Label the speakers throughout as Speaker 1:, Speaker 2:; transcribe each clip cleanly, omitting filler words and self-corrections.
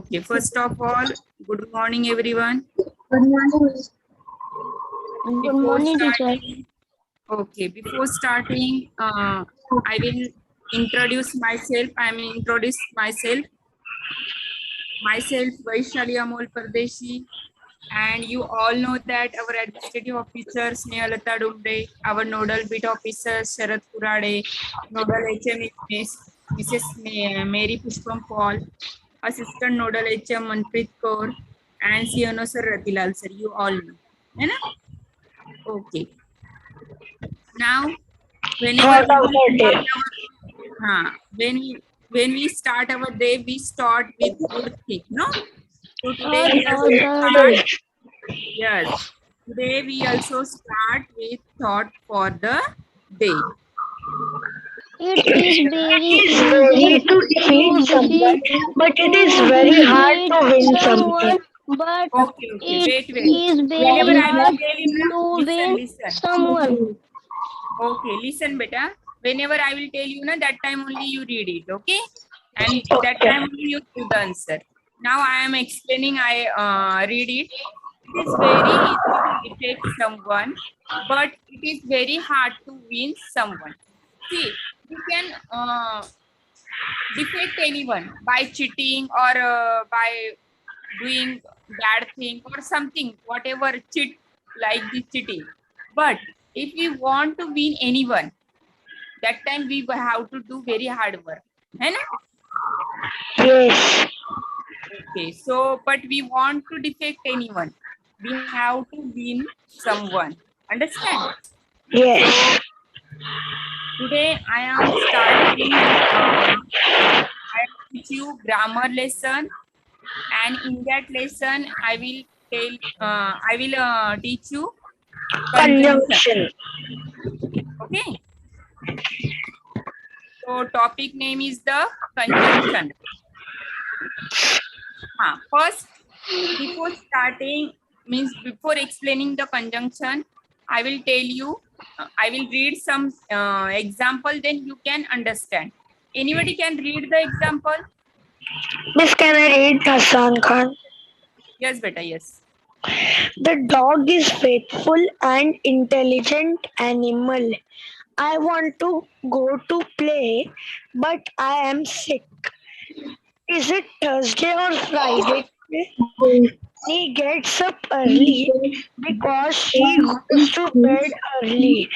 Speaker 1: Okay, first of all, good morning, everyone.
Speaker 2: Good morning. Good
Speaker 1: Before
Speaker 2: morning, teacher.
Speaker 1: starting, before starting, I will introduce myself. I am introduce myself, Vaishali Amol Pardeshi, and you all know that our administrative officer Snehalata Dumbre, our nodal bit officer Sharat Kurade, nodal HM is Mrs. Mary Pushpam Paul, assistant nodal HM Manpreet Kaur, and CNO Sir Ratilal sir. You all know, है ना? Okay. Now, whenever we will start when we start our day, we start with good thing, no? So today we also start. Yes. Today we also start with thought for the day.
Speaker 2: It is very
Speaker 3: It's very
Speaker 2: easy
Speaker 3: to defeat someone, but it is very hard to win something.
Speaker 2: but
Speaker 1: Okay.
Speaker 2: it
Speaker 1: Wait.
Speaker 2: is
Speaker 1: Whenever
Speaker 2: very
Speaker 1: I will
Speaker 2: hard
Speaker 1: tell you, na,
Speaker 2: to win
Speaker 1: listen.
Speaker 2: someone.
Speaker 1: Okay, listen, beta. Whenever I will tell you, na, that time only you read it, okay? And that time only you give the answer. Now I am explaining, I read it. It is very easy to defeat someone, but it is very hard to win someone. See, you can defeat anyone by cheating or by doing bad thing or something, whatever cheat like the cheating. But if we want to win anyone, that time we have to do very hard work. है ना?
Speaker 3: Yes.
Speaker 1: Okay, so but we want to defeat anyone, we have to win someone. Understand?
Speaker 3: Yes.
Speaker 1: Today I am starting. I teach you grammar lesson, and in that lesson I will tell. I will teach you conjunction.
Speaker 3: Conjunction.
Speaker 1: Okay. So topic name is the conjunction. First, before starting, means before explaining the conjunction, I will tell you, I will read some example, then you can understand. Anybody can read the example?
Speaker 3: Miss, can I read Hassan Khan?
Speaker 1: Yes, beta, yes.
Speaker 3: The dog is faithful and intelligent animal. I want to go to play, but I am sick. Is it Thursday or Friday today? He gets up early because she goes to bed early.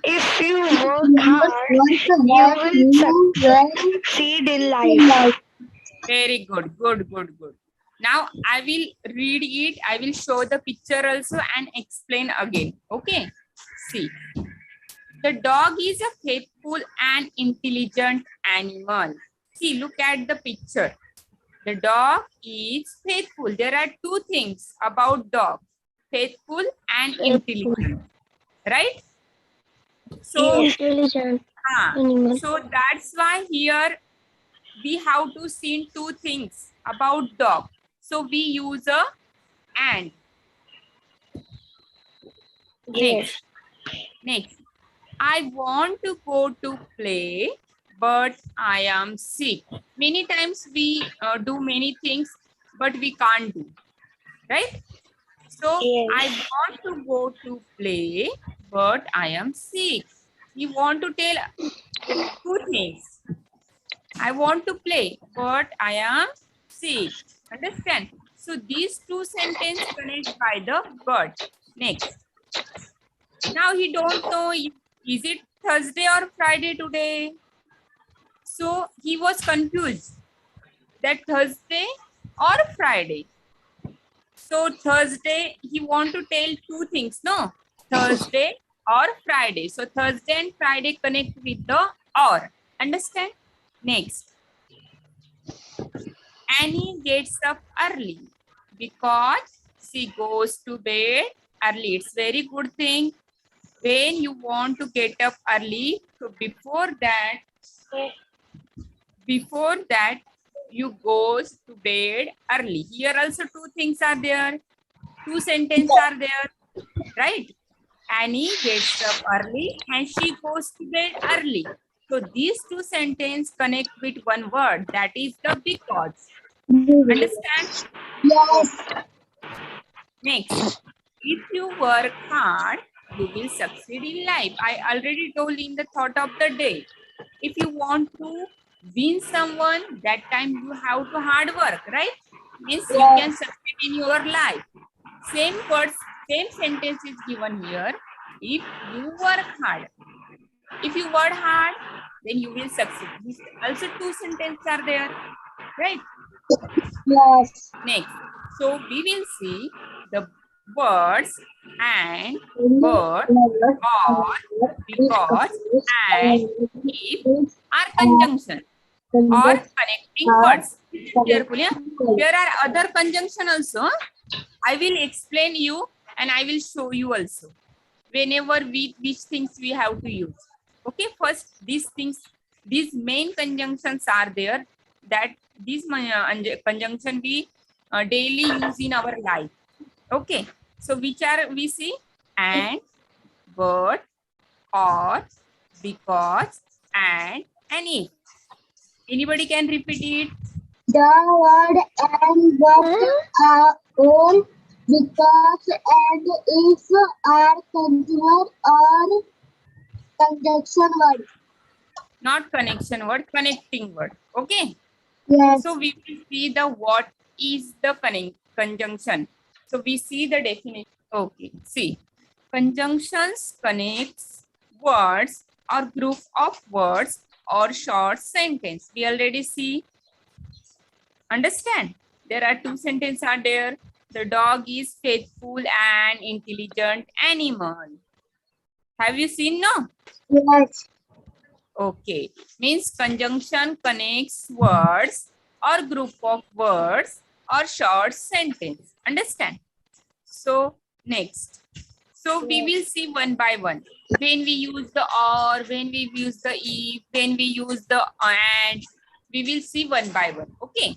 Speaker 3: If you work hard, you will succeed in life.
Speaker 1: Very good, good. Now I will read it, I will show the picture also and explain again. Okay, see. The dog is a faithful and intelligent animal. See, look at the picture. The dog is faithful. There are two things about dog, faithful and intelligent, right? So,
Speaker 2: Intelligent animal.
Speaker 1: so that's why here we have to see two things about dog. So we use a and.
Speaker 3: Yes.
Speaker 1: Next. I want to go to play, but I am sick. Many times we do many things, but we can't do, right? So
Speaker 3: Yes.
Speaker 1: I want to go to play, but I am sick. You want to tell two things. I want to play, but I am sick. Understand? So these two sentences connect by the but. Next. Now he don't know if, is it Thursday or Friday today. So he was confused that Thursday or Friday. So Thursday, he want to tell two things, no? Thursday or Friday. So Thursday and Friday connect with the or. Understand? Next. Annie gets up early because she goes to bed early. It's very good thing when you want to get up early. So before that you goes to bed early. Here also two things are there. Two sentences are there, right? Annie gets up early and she goes to bed early. So these two sentences connect with one word, that is the because. Understand?
Speaker 2: Yes.
Speaker 1: Next, if you work hard, you will succeed in life. I already told in the thought of the day. If you want to win someone, that time you have to hard work, right? Means you can succeed in your life. Same words, same sentence is given here. If you work hard, if you work hard, then you will succeed. These also two sentences are there, right?
Speaker 2: Yes.
Speaker 1: Next, so we will see the words and but or because and if are conjunction or connecting words. Listen carefully. There are other conjunction also. I will explain you and I will show you also. Whenever which things we have to use. Okay, first these things, these main conjunctions are there, that these conjunction we daily use in our life. Okay, so which are we see? And, but, or, because, and if. Anybody can repeat it?
Speaker 2: The word and but are all because and if are conjunction or conjunction word.
Speaker 1: Not connection word, connecting word. Okay.
Speaker 2: Yes.
Speaker 1: So we will see the what is the conjunction. So we see the definition. Okay, see. Conjunctions connects words or group of words or short sentence. We already see. Understand? There are two sentences are there. The dog is faithful and intelligent animal. Have you seen? No?
Speaker 2: Yes.
Speaker 1: Okay, means conjunction connects words or group of words or short sentence. Understand? So next, so we will see one by one. When we use the or, when we use the if, when we use the and, we will see one by one. Okay.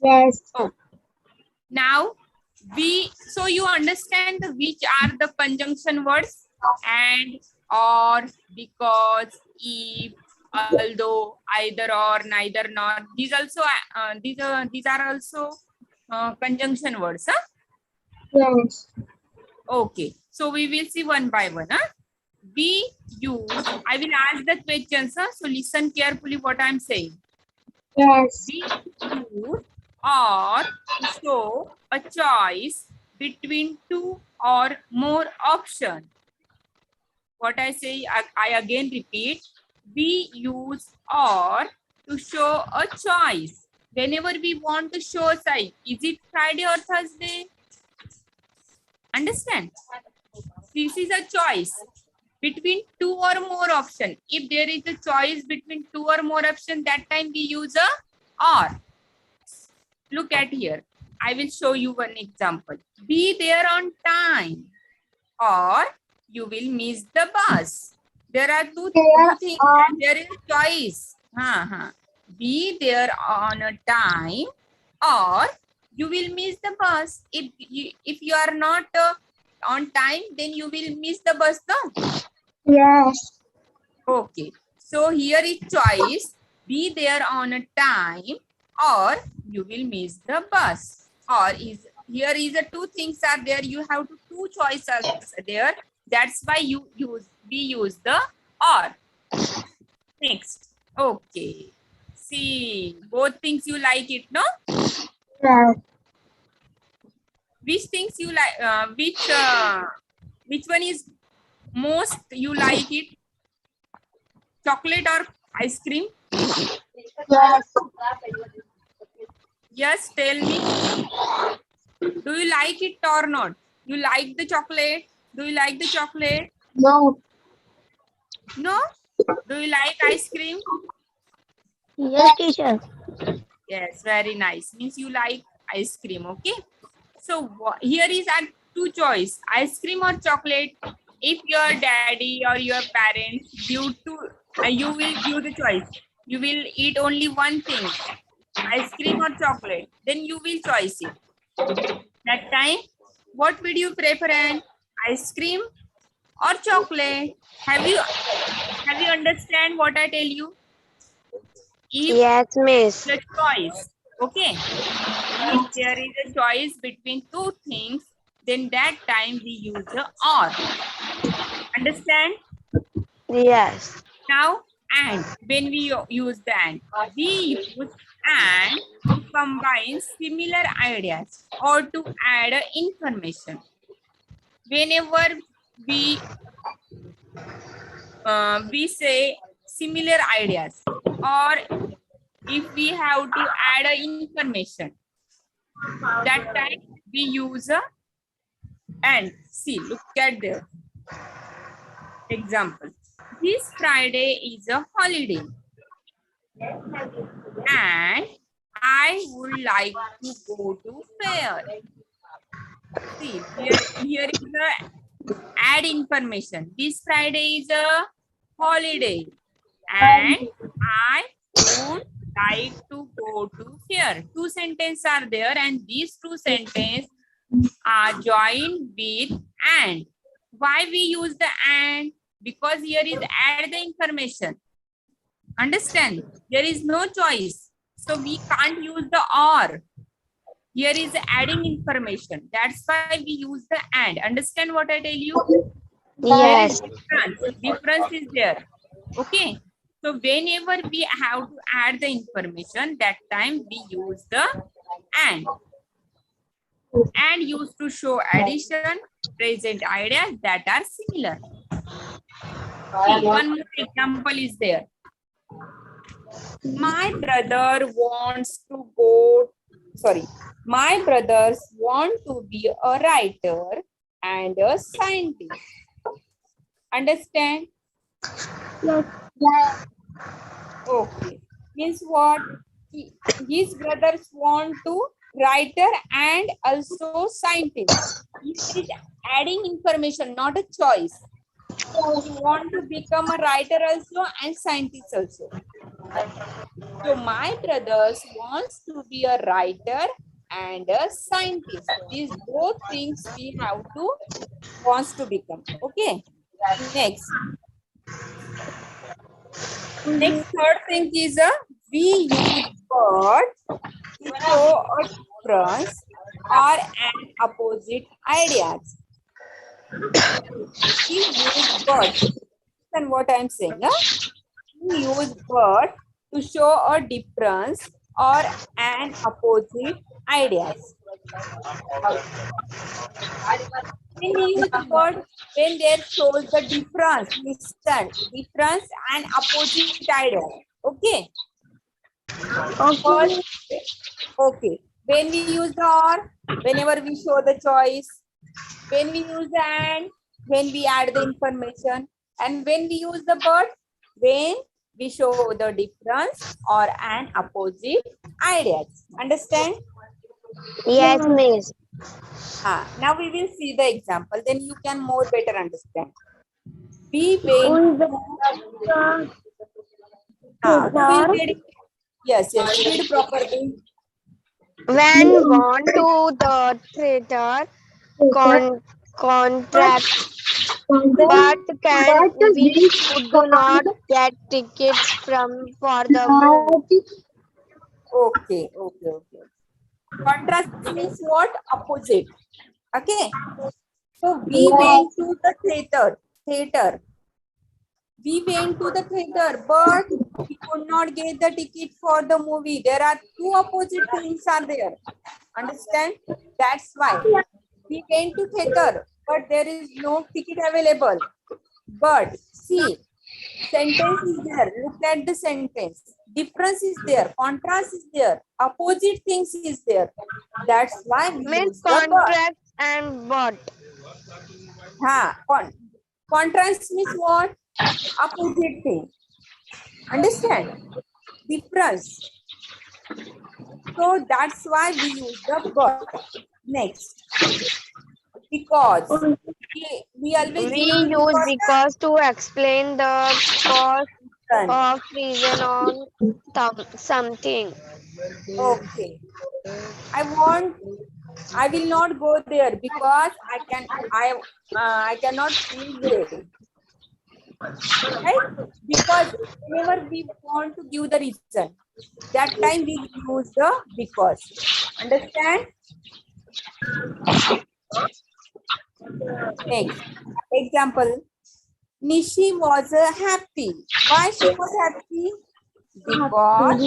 Speaker 2: Yes.
Speaker 1: Oh, now so you understand which are the conjunction words? And, or, because, if, although, either or, neither nor. These also these are also conjunction words, huh?
Speaker 2: Yes.
Speaker 1: Okay, so we will see one by one, huh? We use, I will ask the questions, huh? So listen carefully what I'm saying.
Speaker 2: Yes.
Speaker 1: We use or to show a choice between two or more options. What I say, I again repeat. We use or to show a choice. Whenever we want to show a choice, is it Friday or Thursday? Understand? This is a choice between two or more options. If there is a choice between two or more options, that time we use a or. Look at here. I will show you one example. Be there on time or you will miss the bus. There are two things. There is choice. Be there on a time or you will miss the bus. If you are not on time, then you will miss the bus. No?
Speaker 2: Yes.
Speaker 1: Okay. So here is choice. Be there on a time or you will miss the bus. Or here is the two things are there. You have two choices there. That's why we use the or. Next. Okay. See, both things you like it, no?
Speaker 2: Yes.
Speaker 1: Which things you like? Which one is most you like it? Chocolate or ice cream?
Speaker 2: Yes.
Speaker 1: Yes, tell me. Do you like it or not? You like the chocolate? Do you like the chocolate?
Speaker 2: No.
Speaker 1: No? Do you like ice cream?
Speaker 2: Yes, teacher.
Speaker 1: Yes, very nice. Means you like ice cream, okay? So here is our two choice, ice cream or chocolate. If your daddy or your parents give to, you will give the choice. You will eat only one thing, ice cream or chocolate. Then you will choose it. That time, what would you prefer? Ice cream or chocolate? Have you understand what I tell you? If
Speaker 3: Yes, miss.
Speaker 1: the choice, okay. If there is a choice between two things, then that time we use the or. Understand?
Speaker 3: Yes.
Speaker 1: Now, and. When we use the and, we use and to combine similar ideas or to add information. Whenever we say similar ideas, or if we have to add information, that time we use a and. See, look at the example. This Friday is a holiday and I would like to go to fair. See, here is the add information. This Friday is a holiday and I would like to go to fair. Two sentences are there and these two sentences are joined with and. Why we use the and? Because here is add the information. Understand? There is no choice. So we can't use the or. Here is adding information. That's why we use the and. Understand what I tell you?
Speaker 3: Yes.
Speaker 1: Difference is there. Okay. So whenever we have to add the information, that time we use the and. And used to show addition, present ideas that are similar. See, one more example is there. My brothers want to be a writer and a scientist. Understand? Okay. Means what? His brothers want to writer and also scientist. He is adding information, not a choice. You want to become a writer also and scientist also. So my brothers wants to be a writer and a scientist. These both things we have to wants to become. Okay. Next. Next third thing is we use but to show a difference or an opposite ideas. We use but. And what I am saying? We use but to show a difference or an opposite ideas. When we use but, when there shows the difference, listen, difference and opposite ideas. Okay. Okay. Okay. When we use the or, whenever we show the choice. When we use the and, when we add the information. And when we use the but, when we show the difference or an opposite ideas. Understand?
Speaker 3: Yes, miss.
Speaker 1: Now we will see the example. Then you can more better understand. We went. Yes, read properly.
Speaker 3: When gone to the theater, contract, but we could not get tickets for the movie.
Speaker 1: Okay. Contrast means what? Opposite. Okay. So we went to the theater. We went to the theater, but we could not get the ticket for the movie. There are two opposite things are there. Understand? That's why we went to theater, but there is no ticket available. But see, sentence is there. Look at the sentence. Difference is there. Contrast is there. Opposite things is there. That's why we
Speaker 3: Means
Speaker 1: use the
Speaker 3: contract and but.
Speaker 1: Contrast means what? Opposite thing. Understand? Difference. So that's why we use the but. Next. Because. We always
Speaker 3: use because to explain the cause of reason on something.
Speaker 1: Okay. I will not go there because I cannot feel great. Right? Because whenever we want to give the reason, that time we use the because. Understand? Next example. Nishi was happy. Why she was happy? Because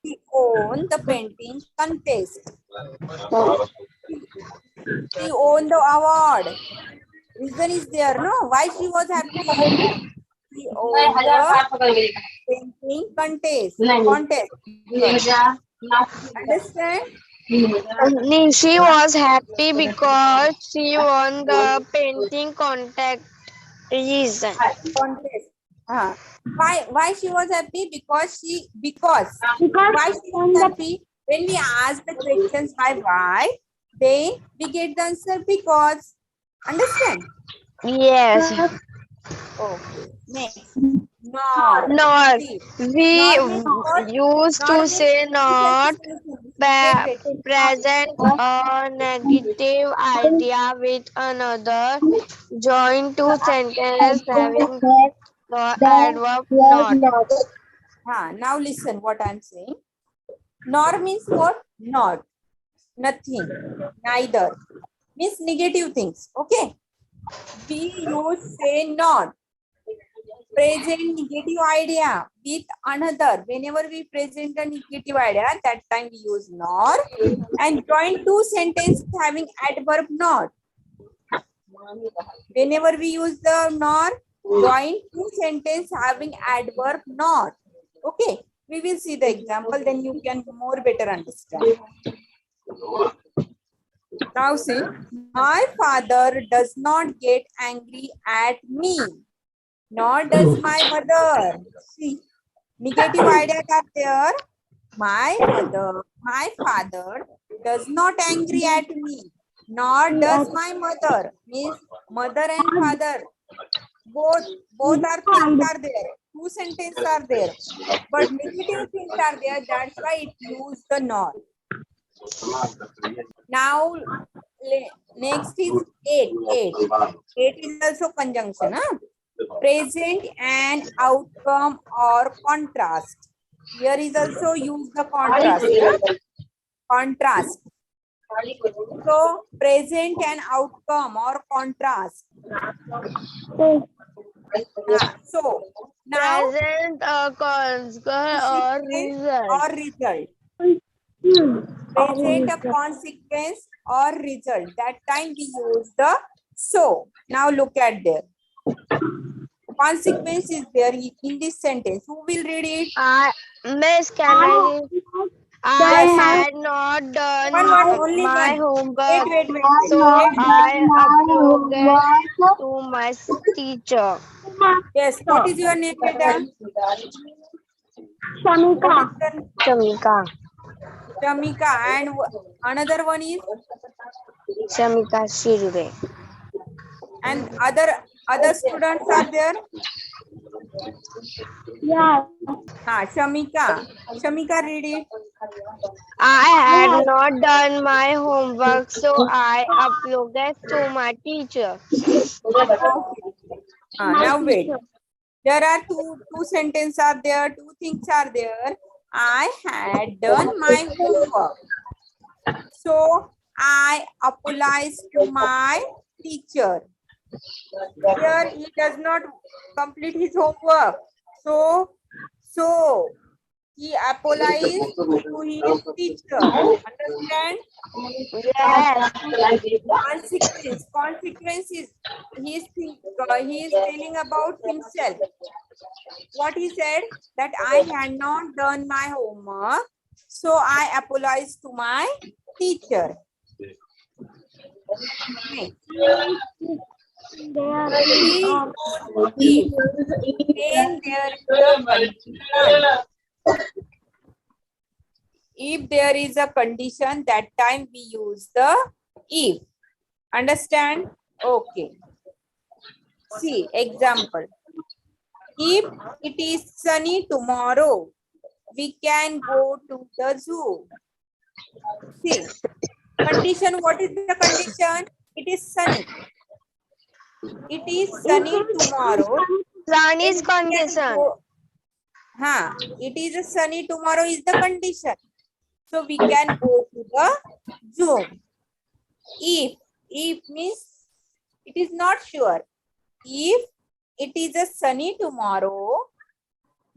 Speaker 1: she won the painting contest. She won the award. Reason is there, no? Why she was happy? She won the painting contest. Understand?
Speaker 3: Nishi was happy because she won the painting contest. Reason.
Speaker 1: Contest. Why she was happy? Because why she was happy? When we ask the questions by why, then we get the answer because. Understand?
Speaker 3: Yes.
Speaker 1: Okay. Next. Nor.
Speaker 3: Not.
Speaker 1: See,
Speaker 3: We
Speaker 1: nor means what?
Speaker 3: used
Speaker 1: Nor
Speaker 3: to
Speaker 1: means
Speaker 3: say not
Speaker 1: wait.
Speaker 3: present a negative idea with another. Join two sentences having the adverb not.
Speaker 1: Now listen what I'm saying. Nor means what? Not. Nothing. Neither. Means negative things. Okay. We use say not. Present negative idea with another. Whenever we present a negative idea, that time we use nor. And join two sentences having adverb not. Whenever we use the nor, join two sentences having adverb not. Okay. We will see the example, then you can more better understand. Now see, my father does not get angry at me, nor does my mother. See, negative ideas are there. My father does not angry at me, nor does my mother. Means mother and father, both are things are there. Two sentences are there, but negative things are there. That's why it used the nor. Now next is 8. 8 is also conjunction. Present and outcome or contrast. Here is also use the contrast. Contrast. So present and outcome or contrast. So now
Speaker 3: Present a consequence or result.
Speaker 1: Present a consequence or result. That time we use the so. Now look at there. Consequence is there in this sentence. Who will read it?
Speaker 3: Miss, can I read? I had not done
Speaker 1: Only
Speaker 3: my
Speaker 1: one.
Speaker 3: homework,
Speaker 1: Wait.
Speaker 3: so I uploaded to my teacher.
Speaker 1: Yes. What is your name, Beta?
Speaker 3: Shamika.
Speaker 1: Shamika. And another one is?
Speaker 3: Shamika Shirve.
Speaker 1: And other students are there?
Speaker 2: Yeah.
Speaker 1: Shamika. Shamika, read it.
Speaker 3: I had not done my homework, so I uploaded to my teacher.
Speaker 1: Okay. Now wait. There are two sentences are there, two things are there. I had done my homework, so I apologized to my teacher. Here he does not complete his homework, so he apologized to his teacher. Understand?
Speaker 3: Yes.
Speaker 1: Consequence is he is telling about himself. What he said, that I had not done my homework, so I apologized to my teacher. Okay. If there is a condition, that time we use the if. Understand? Okay. See, example. If it is sunny tomorrow, we can go to the zoo. See, condition, what is the condition? It is sunny. It is sunny tomorrow.
Speaker 3: Sun is condition.
Speaker 1: It is a sunny tomorrow is the condition. So we can go to the Zoom. If means it is not sure. If it is a sunny tomorrow,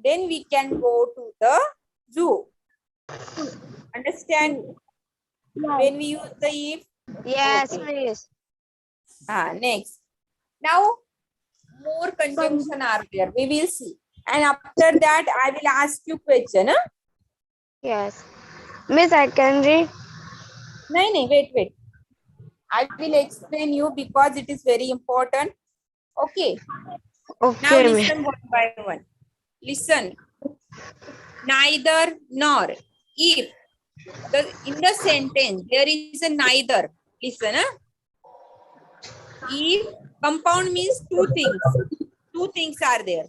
Speaker 1: then we can go to the zoo. Understand? When we use the if.
Speaker 2: Yes,
Speaker 1: Okay.
Speaker 2: Miss.
Speaker 1: Next. Now, more conjunction are there. We will see. And after that, I will ask you question. Huh?
Speaker 2: Yes. Miss, I can read.
Speaker 1: No, wait. I will explain you because it is very important. Okay. Now
Speaker 2: Okay, Miss.
Speaker 1: listen one by one. Listen. Neither nor. If in the sentence there is a neither. Listen. Huh? If compound means two things. Two things are there.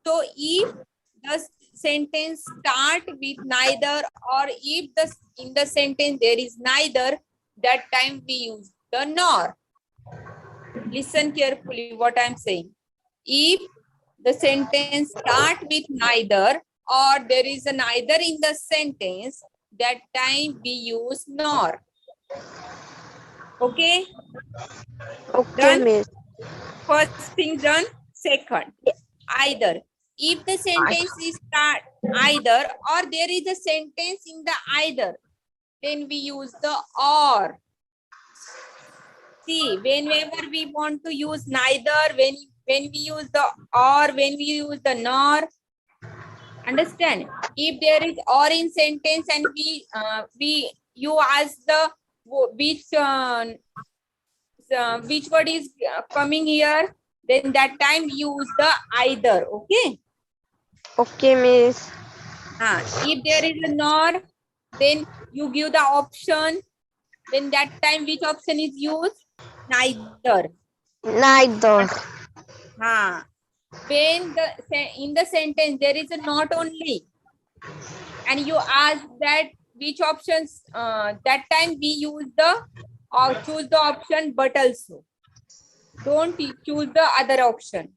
Speaker 1: So if the sentence start with neither, or if in the sentence there is neither, that time we use the nor. Listen carefully what I am saying. If the sentence start with neither, or there is a neither in the sentence, that time we use nor. Okay?
Speaker 2: Okay,
Speaker 1: Done?
Speaker 2: Miss.
Speaker 1: First thing done. Second, either. If the sentence is start either, or there is a sentence in the either, then we use the or. See, whenever we want to use neither, when we use the or, when we use the nor, understand? If there is or in sentence and you ask the which word is coming here, then that time use the either. Okay.
Speaker 2: Okay, Miss.
Speaker 1: If there is a nor, then you give the option. Then that time which option is used? Neither.
Speaker 2: Neither.
Speaker 1: When in the sentence there is a not only, and you ask that which options, that time we use the or choose the option but also. Don't choose the other option.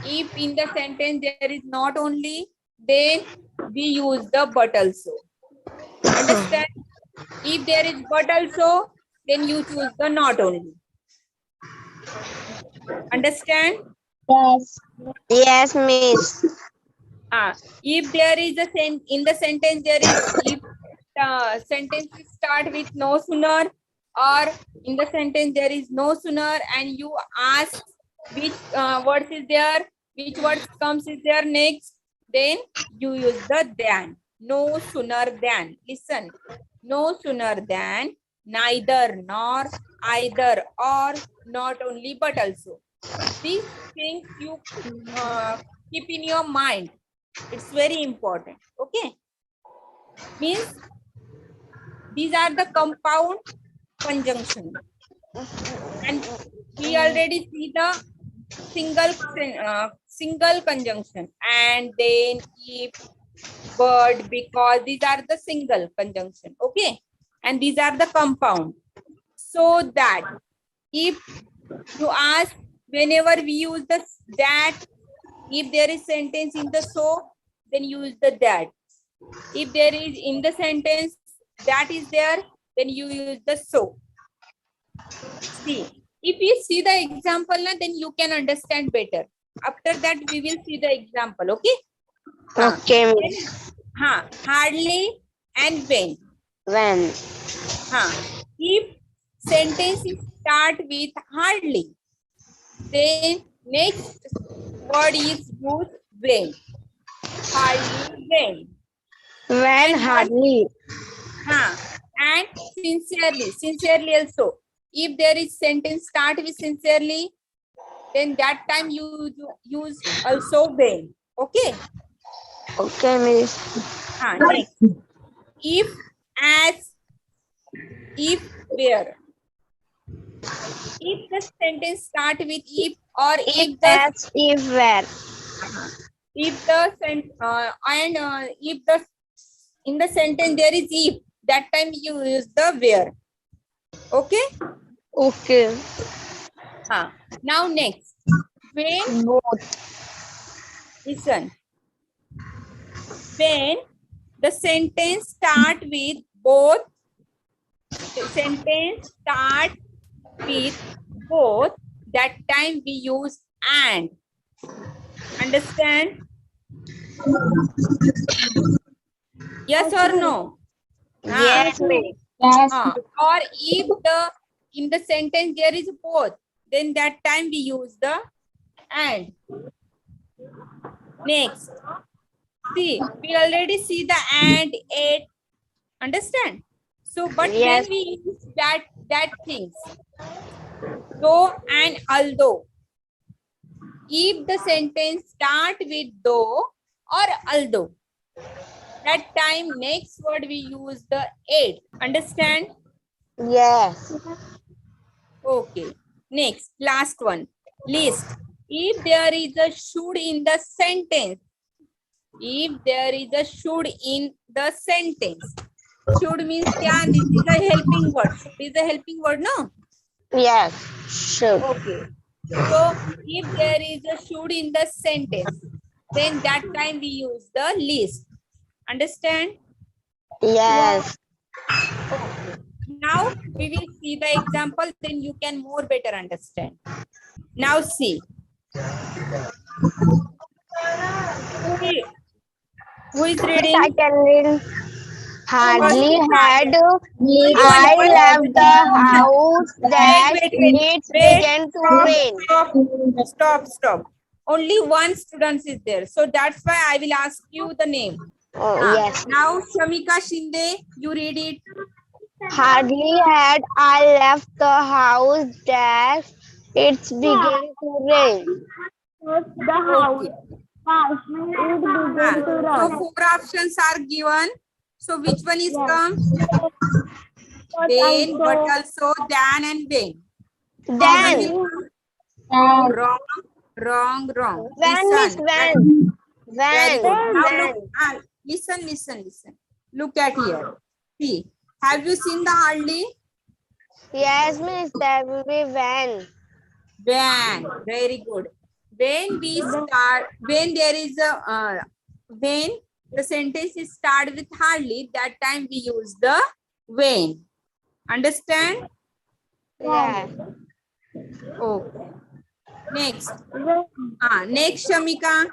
Speaker 1: If in the sentence there is not only, then we use the but also. Understand? If there is but also, then you choose the not only. Understand?
Speaker 2: Yes. Yes, Miss.
Speaker 1: If there is a in the sentence there is, if the sentence start with no sooner, or in the sentence there is no sooner, and you ask which words is there, which words comes is there next, then you use the than. No sooner than. Listen. No sooner than, neither nor, either or, not only but also. These things you keep in your mind. It's very important. Okay. Means these are the compound conjunction. And we already see the single conjunction. And then if, but, because, these are the single conjunction. Okay. And these are the compound. So that if you ask, whenever we use the that, if there is sentence in the so, then use the that. If there is in the sentence that is there, then you use the so. See, if you see the example, then you can understand better. After that, we will see the example. Okay?
Speaker 2: Okay, Miss.
Speaker 1: Hardly and when.
Speaker 2: When?
Speaker 1: If sentence start with hardly, then next word is used when. Hardly when.
Speaker 2: When hardly.
Speaker 1: And sincerely also. If there is sentence start with sincerely, then that time you use also when. Okay.
Speaker 2: Okay, Miss.
Speaker 1: Next. If, as, if, where. If the sentence start with if, or
Speaker 2: If
Speaker 1: if the
Speaker 2: as if where.
Speaker 1: if the if the in the sentence there is if, that time you use the where. Okay.
Speaker 2: Okay.
Speaker 1: Now next, when,
Speaker 2: Both.
Speaker 1: listen, when the sentence start with both The sentence start with both. That time we use and. Understand? Yes or no?
Speaker 2: Yes, Miss.
Speaker 1: Or if in the sentence there is both, then that time we use the and. Next, see, we already see the and, it. Understand? So, but
Speaker 2: Yes.
Speaker 1: when we use that things, though and although, if the sentence start with though or although, that time next word we use the it. Understand?
Speaker 2: Yes.
Speaker 1: Okay. Next, last one. List. If there is a should in the sentence, if there is a should in the sentence, should means yeah, this is a helping word. Should is a helping word, no?
Speaker 2: Yes. Should.
Speaker 1: Okay. So if there is a should in the sentence, then that time we use the list. Understand?
Speaker 2: Yes.
Speaker 1: Okay. Now we will see the example, then you can more better understand. Now see. See, who is
Speaker 2: Miss,
Speaker 1: reading?
Speaker 2: I can read. Hardly had
Speaker 1: Only
Speaker 2: I
Speaker 1: one.
Speaker 2: left the house that it
Speaker 1: Wait.
Speaker 2: began to rain.
Speaker 1: Stop. Only one student is there. So that's why I will ask you the name.
Speaker 2: Oh, yes.
Speaker 1: Now, Shamika Shinde, you read it.
Speaker 2: Hardly had I left the house that it began to rain.
Speaker 1: Okay. So four options are given. So which one is come? Then, but also than and when.
Speaker 2: Then,
Speaker 1: Wrong.
Speaker 2: when, Miss,
Speaker 1: Listen.
Speaker 2: when?
Speaker 1: Very
Speaker 2: When?
Speaker 1: good. Now
Speaker 2: When?
Speaker 1: look, listen. Look at here. See, have you seen the hardly?
Speaker 2: Yes, Miss, that will be when.
Speaker 1: When. Very good. When we start, when there is a, when the sentence is start with hardly, that time we use the when. Understand?
Speaker 2: Yes.
Speaker 1: Okay. Next. Next, Shamika.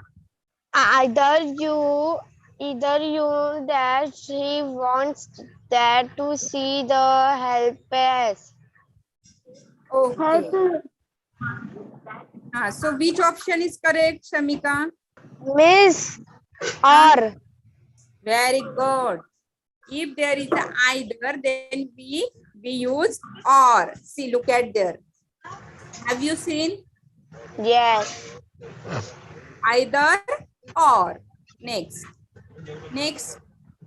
Speaker 2: Either you that he wants that to see the helpers.
Speaker 1: Okay. So which option is correct, Shamika?
Speaker 2: Miss, or
Speaker 1: Very good. If there is a either, then we use or. See, look at there. Have you seen?
Speaker 2: yes.
Speaker 1: Either or. Next.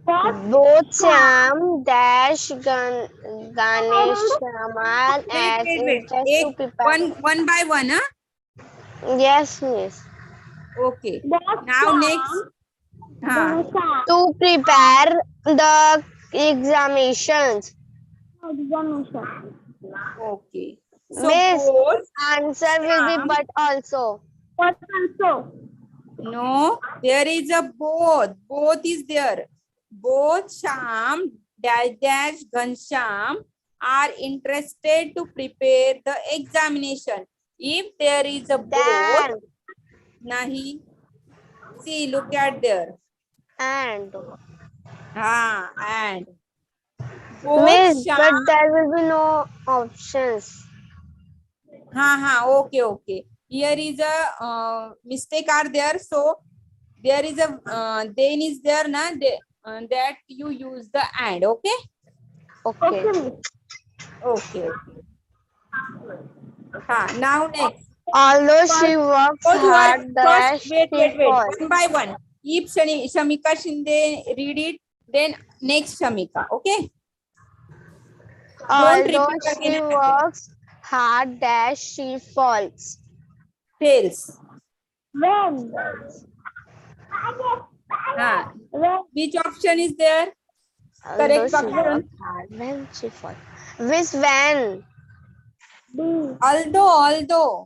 Speaker 2: Both Sam dash Ganesh Raman as interest to prepare.
Speaker 1: One by one, huh?
Speaker 2: Yes, Miss.
Speaker 1: Okay. Now next.
Speaker 2: To prepare the examinations.
Speaker 1: Okay. So
Speaker 2: Miss,
Speaker 1: both
Speaker 2: answer will be
Speaker 1: Sam.
Speaker 2: but also.
Speaker 1: No, there is a both. Both is there. Both Sham dash Ghansham are interested to prepare the examination. If there is a both,
Speaker 2: Then
Speaker 1: nahi. See, look at there.
Speaker 2: and.
Speaker 1: And both
Speaker 2: Miss,
Speaker 1: Sham.
Speaker 2: but there will be no options.
Speaker 1: Okay. Here is a mistake are there. So there is a then is there na that you use the and. Okay.
Speaker 2: Okay.
Speaker 1: Now next.
Speaker 2: Although she works
Speaker 1: Those who are
Speaker 2: hard,
Speaker 1: first,
Speaker 2: the
Speaker 1: wait. One by one. If Shamika Shinde read it, then next Shamika. Okay. Don't
Speaker 2: Although
Speaker 1: repeat
Speaker 2: she
Speaker 1: again.
Speaker 2: works hard, dash she falls.
Speaker 1: Fails.
Speaker 2: When?
Speaker 1: Which option is there? Correct option.
Speaker 2: When she falls. Which when?
Speaker 1: Although.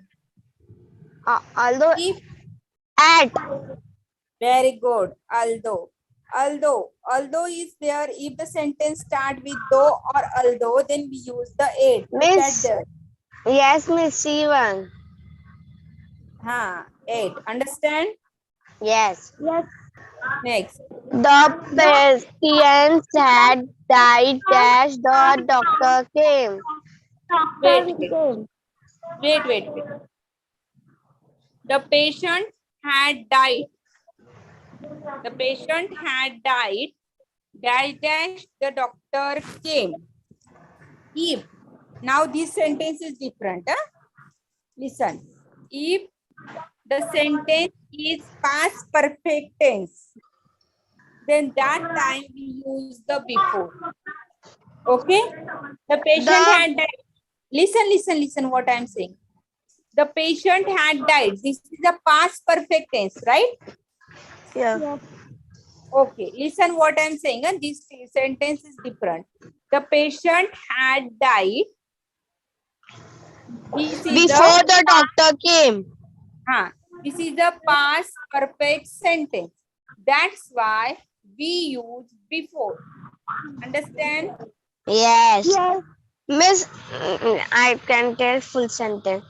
Speaker 2: Although
Speaker 1: If.
Speaker 2: at.
Speaker 1: Very good. Although. Although is there. If the sentence start with though or although, then we use the it. Look at
Speaker 2: Miss,
Speaker 1: there.
Speaker 2: yes, Miss Shivan.
Speaker 1: It. Understand?
Speaker 2: Yes.
Speaker 3: Yes.
Speaker 1: Next.
Speaker 2: The patients had died as the doctor came.
Speaker 1: Wait. The patient had died. The patient had died. Dash the doctor came. If. Now this sentence is different. Huh? Listen. If the sentence is past perfect tense, then that time we use the before. Okay? The patient had died. Listen what I'm saying. The patient had died. This is a past perfect tense, right?
Speaker 2: Yeah.
Speaker 1: Okay, listen what I'm saying. And this sentence is different. The patient had died. This is
Speaker 2: Before the doctor came.
Speaker 1: This is the past perfect sentence. That's why we use before. Understand?
Speaker 2: Yes. Miss, I can tell full sentence.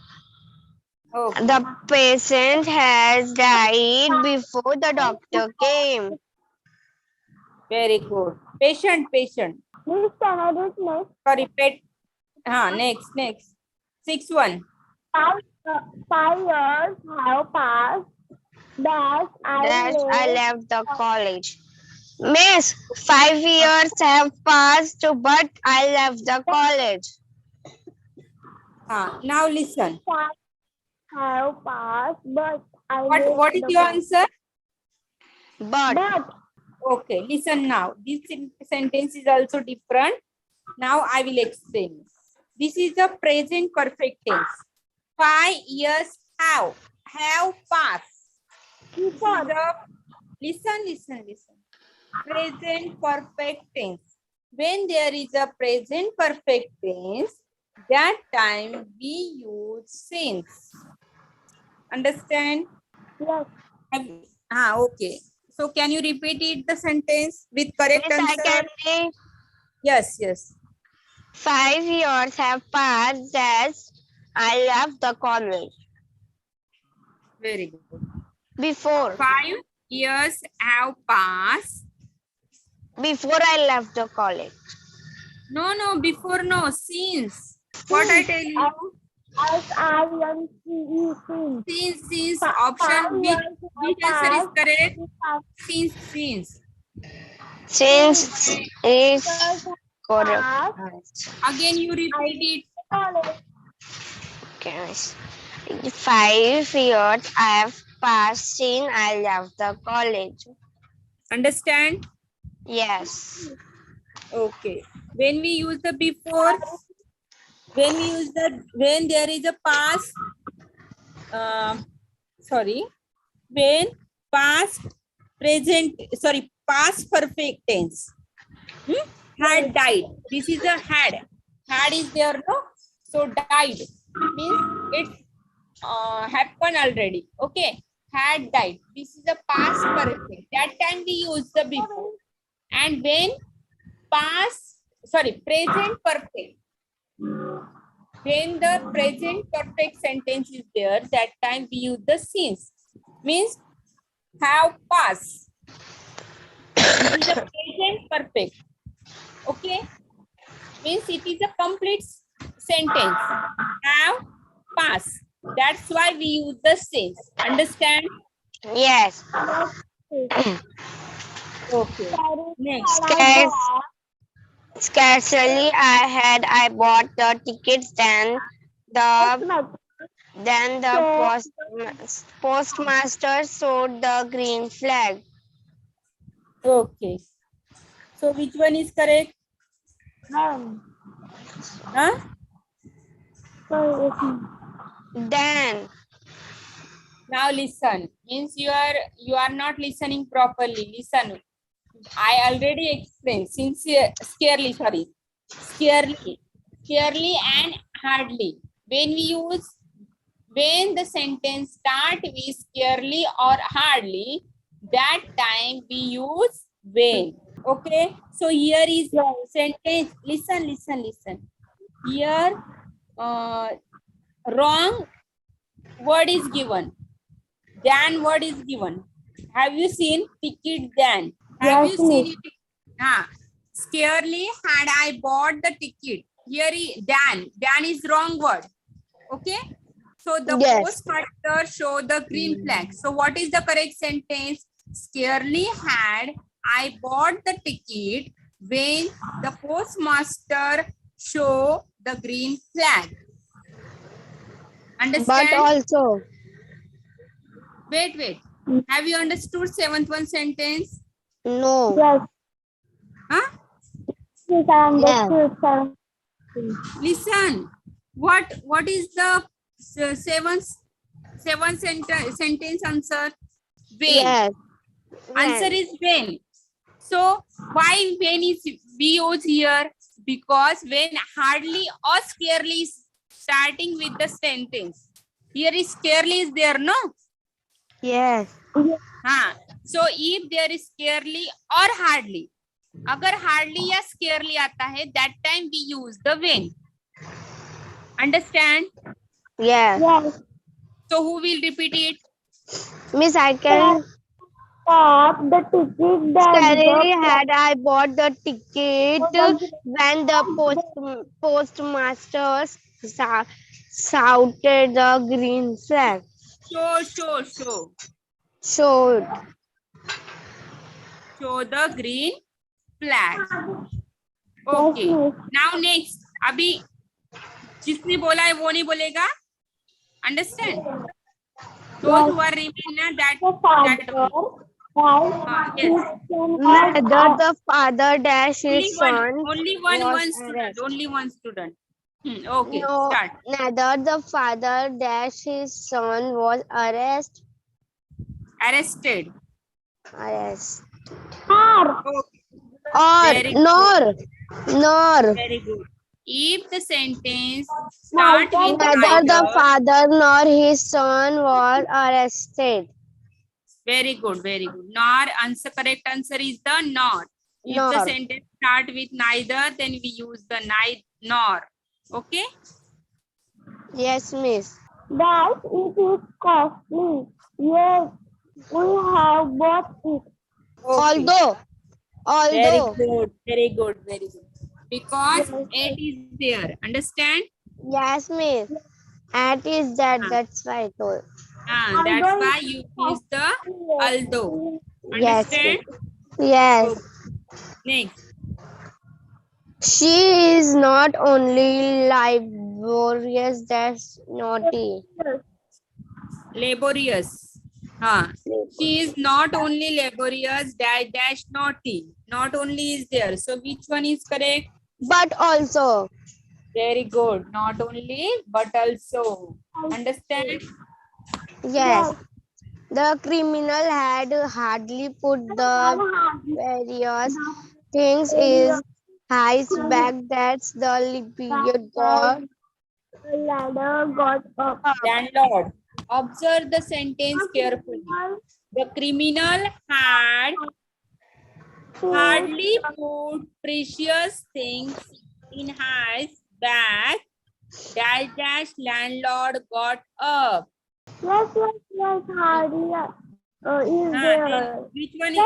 Speaker 1: Okay.
Speaker 2: The patient has died before the doctor came.
Speaker 1: Very good. Patient.
Speaker 3: Miss, can I do it next?
Speaker 1: Sorry, pet. Next. 6-1.
Speaker 3: 5 years have passed. That
Speaker 2: I left the college. Miss, 5 years have passed, but I left the college.
Speaker 1: Now listen.
Speaker 3: have passed, but
Speaker 1: What is your answer?
Speaker 2: But.
Speaker 1: Okay, listen now. This sentence is also different. Now I will explain. This is the present perfect tense. 5 years have passed. Listen. Present perfect tense. When there is a present perfect tense, that time we use since. Understand?
Speaker 3: Yes.
Speaker 1: Okay. So can you repeat it, the sentence with correct
Speaker 2: Miss,
Speaker 1: answer?
Speaker 2: I can say
Speaker 1: Yes.
Speaker 2: 5 years have passed as I left the college.
Speaker 1: Very good.
Speaker 2: Before.
Speaker 1: 5 years have passed.
Speaker 2: Before I left the college.
Speaker 1: No, before no, since. What I tell you? Since option which answer is correct? Since.
Speaker 2: Since is correct.
Speaker 1: Again you repeat it.
Speaker 2: Okay. 5 years have passed since I left the college.
Speaker 1: Understand?
Speaker 2: Yes.
Speaker 1: Okay. When we use the before, when there is a past, when past perfect tense. Had died. This is a had. Had is there, no? So died means it happened already. Okay. Had died. This is a past perfect. That time we use the before. And when present perfect. When the present perfect sentence is there, that time we use the since. Means have passed. This is a present perfect. Okay. Means it is a complete sentence. Have passed. That's why we use the since. Understand?
Speaker 2: Yes.
Speaker 1: Okay. Next.
Speaker 2: Scarcely I bought the tickets, then the postmaster showed the green flag.
Speaker 1: Okay. So which one is correct?
Speaker 2: Then.
Speaker 1: Now listen. Means you are not listening properly. Listen. I already explained. Scarcely and hardly. When the sentence start with scarcely or hardly, that time we use vain. Okay, so here is sentence. Listen. Here, wrong word is given. Than word is given. Have you seen ticket than? Have you seen it? Scarcely had I bought the ticket. Here is than. Than is wrong word. Okay. So the
Speaker 2: Yes.
Speaker 1: postmaster show the green flag. So what is the correct sentence? Scarcely had I bought the ticket when the postmaster show the green flag. Understand?
Speaker 2: But also.
Speaker 1: Wait. Have you understood seventh one sentence?
Speaker 2: No.
Speaker 3: Yes.
Speaker 1: Huh?
Speaker 3: Yes, I understood, sir.
Speaker 1: Listen. What is the seventh sentence answer? When.
Speaker 2: Yes.
Speaker 1: Answer is when. So why when is we use here? Because when hardly or scarcely is starting with the sentence. Here is scarcely is there, no?
Speaker 2: Yes.
Speaker 1: So if there is scarcely or hardly, अगर hardly या scarcely आता है, that time we use the when. Understand?
Speaker 2: Yes.
Speaker 3: Yes.
Speaker 1: So who will repeat it?
Speaker 2: Miss, I can.
Speaker 3: Stop the ticket that
Speaker 2: Scarcely had I bought the ticket when the postmaster shouted the green flag.
Speaker 1: Show
Speaker 2: Showed.
Speaker 1: Show the green flag. Okay. Now next. अभी जिसने बोला है वो नहीं बोलेगा. Understand? Those who are remain that yes.
Speaker 2: Neither the father dash his son.
Speaker 1: Only one student. Only one student. Okay.
Speaker 2: No,
Speaker 1: Start.
Speaker 2: neither the father dash his son was
Speaker 1: Arrested. Okay. Very
Speaker 2: Nor.
Speaker 1: Very good. If the sentence start with
Speaker 2: Neither the
Speaker 1: neither,
Speaker 2: father nor his son was arrested.
Speaker 1: very good. Nor answer, correct answer is the not. If the
Speaker 2: Nor.
Speaker 1: sentence start with neither, then we use the nor. Okay.
Speaker 2: Yes, miss.
Speaker 3: That it is costly. Yes, we have bought it.
Speaker 2: Although.
Speaker 1: Very good. Because it is there. Understand?
Speaker 2: Yes, miss. At is that. That's why I told.
Speaker 1: That's why you use the although.
Speaker 2: Yes.
Speaker 1: Understand?
Speaker 2: Yes.
Speaker 1: Okay. Next.
Speaker 2: She is not only laborious, that's naughty.
Speaker 1: Laborious. She is not only laborious, dash naughty. Not only is there. So which one is correct?
Speaker 2: But also.
Speaker 1: Very good. Not only, but also. Understand?
Speaker 2: Yes. The criminal had hardly put the various things in his bag. That's the period got.
Speaker 3: The ladder got up.
Speaker 1: Landlord. Observe the sentence carefully. The criminal had hardly put precious things in his bag. Dash landlord got up.
Speaker 3: Yes, hardly is there.
Speaker 1: Which one is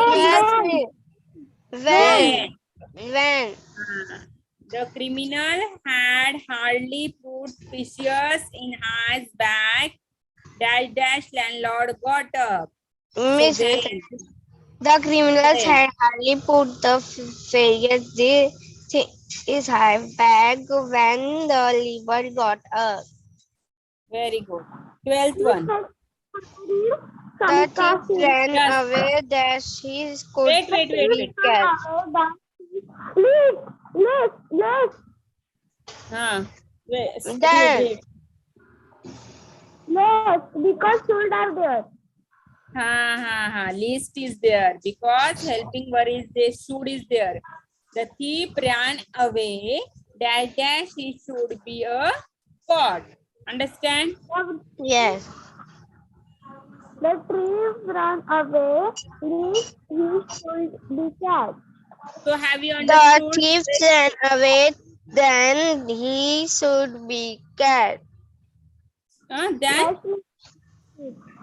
Speaker 2: Yes, when.
Speaker 1: The criminal had hardly put precious in his bag. Dash landlord got up.
Speaker 2: Miss,
Speaker 1: So
Speaker 2: the criminals had hardly put the various things in his bag when the lever got up.
Speaker 1: very good. 12th one.
Speaker 2: The thief ran away that he could
Speaker 1: Wait.
Speaker 2: catch.
Speaker 3: Yes.
Speaker 2: Then.
Speaker 3: Yes, because should are there.
Speaker 1: List is there because helping verb is there. Should is there. The thief ran away. Dash he should be a caught. Understand?
Speaker 2: Yes.
Speaker 3: The trees run away, least he should be catch.
Speaker 1: So have you
Speaker 2: The
Speaker 1: understood?
Speaker 2: thief ran away, then he should be cat.
Speaker 1: Then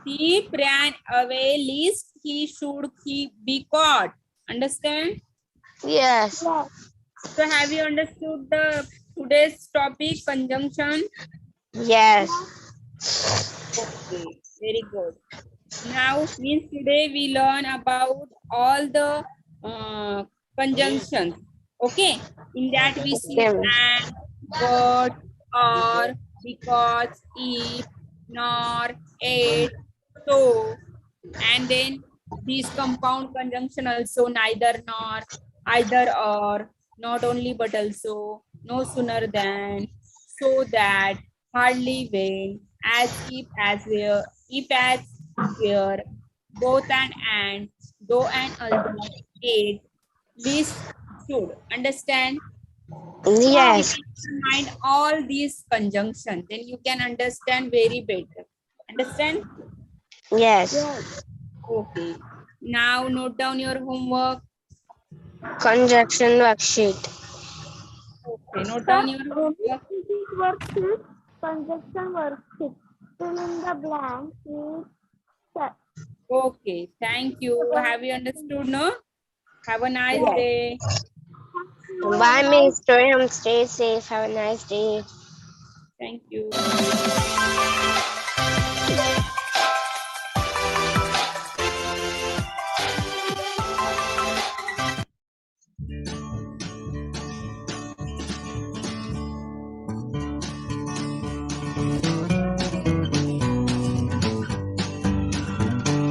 Speaker 1: thief ran away, lest he should be caught. Understand?
Speaker 2: Yes.
Speaker 1: So have you understood the today's topic, conjunction?
Speaker 2: Yes.
Speaker 1: Okay, very good. Now, means today we learn about all the conjunctions. Okay, in that we see
Speaker 2: Okay.
Speaker 1: and, but, or, because, if, nor, it, so, and then these compound conjunction also neither nor, either or, not only but also, no sooner than, so that, hardly when, as if as where, if as where, both and, though and although, it, least should. Understand? If
Speaker 2: Yes.
Speaker 1: you mind all these conjunctions, then you can understand very better. Understand?
Speaker 2: Yes.
Speaker 1: Okay. Now note down your homework.
Speaker 2: Conjunction worksheet.
Speaker 1: Okay. Note down your homework.
Speaker 3: Worksheet, conjunction worksheet. Fill in the blank.
Speaker 1: Okay. Thank you. Have you understood, no? Have a nice day.
Speaker 2: Bye, Miss Story. Stay safe. Have a nice day.
Speaker 1: Thank you.